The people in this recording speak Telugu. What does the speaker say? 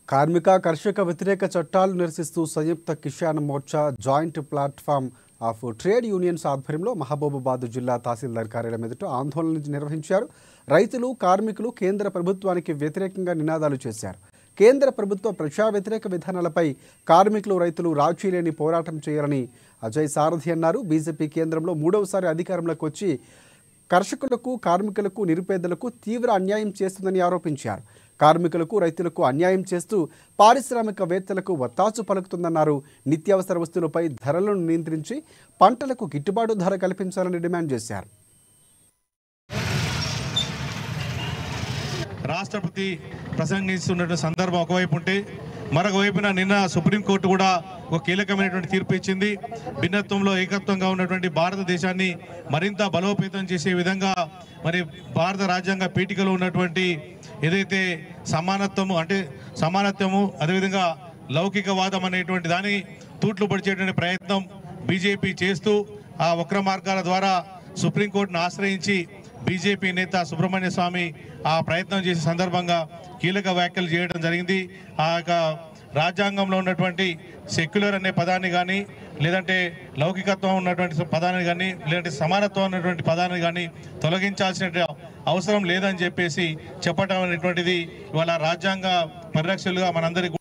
కార్మిక కర్షక వ్యతిరేక చట్టాలు నిరసిస్తూ Samyukt Kisan Morcha joint platform of trade unions ఆధ్వర్యంలో మహబూబాబాద్ జిల్లా తహసీల్దార్ కార్యాలయం ఎదుట ఆందోళన నిర్వహించారు. రైతులు, కార్మికులు కేంద్ర ప్రభుత్వానికి వ్యతిరేకంగా నినాదాలు చేశారు. కేంద్ర ప్రభుత్వ ప్రజా వ్యతిరేక విధానాలపై కార్మికులు, రైతులు రాజీ లేని పోరాటం చేయాలని అజయ్ సారథి అన్నారు. బీజేపీ కేంద్రంలో మూడవసారి అధికారంలోకి వచ్చి కర్షకులకు, కార్మికులకు, నిరుపేదలకు తీవ్ర అన్యాయం చేస్తుందని ఆరోపించారు. కార్మికులకు, రైతులకు అన్యాయం చేస్తూ పారిశ్రామికవేత్తలకు వత్తాసు పలుకుతుందన్నారు. నిత్యావసర వస్తువులపై ధరలను నియంత్రించి పంటలకు గిట్టుబాటు ధర కల్పించాలని డిమాండ్ చేశారు. రాష్ట్రపతి ప్రసంగిస్తున్న సందర్భం ఒకవైపు ఉంటే, మరొక వైపున నిన్న సుప్రీంకోర్టు కూడా ఒక కీలకమైనటువంటి తీర్పు ఇచ్చింది. భిన్నత్వంలో ఏకత్వంగా ఉన్నటువంటి భారతదేశాన్ని మరింత బలోపేతం చేసే విధంగా మరి భారత రాజ్యాంగ పీఠికలో ఉన్నటువంటి ఏదైతే సమానత్వము అదేవిధంగా లౌకికవాదం అనేటువంటి దాన్ని తూట్లు పడిచేటువంటి ప్రయత్నం బీజేపీ చేస్తూ ఆ వక్ర మార్గాల ద్వారా సుప్రీంకోర్టును ఆశ్రయించి బీజేపీ నేత సుబ్రహ్మణ్య స్వామి ఆ ప్రయత్నం చేసే సందర్భంగా కీలక వ్యాఖ్యలు చేయడం జరిగింది. ఆ యొక్క రాజ్యాంగంలో ఉన్నటువంటి సెక్యులర్ అనే పదాన్ని కానీ, లేదంటే లౌకికత్వం ఉన్నటువంటి పదాన్ని కానీ, లేదంటే సమానత్వం ఉన్నటువంటి పదాన్ని కానీ తొలగించాల్సిన అవసరం లేదని చెప్పేసి చెప్పడం అనేటువంటిది ఇవాళ రాజ్యాంగ పరిరక్షకులుగా మనందరికీ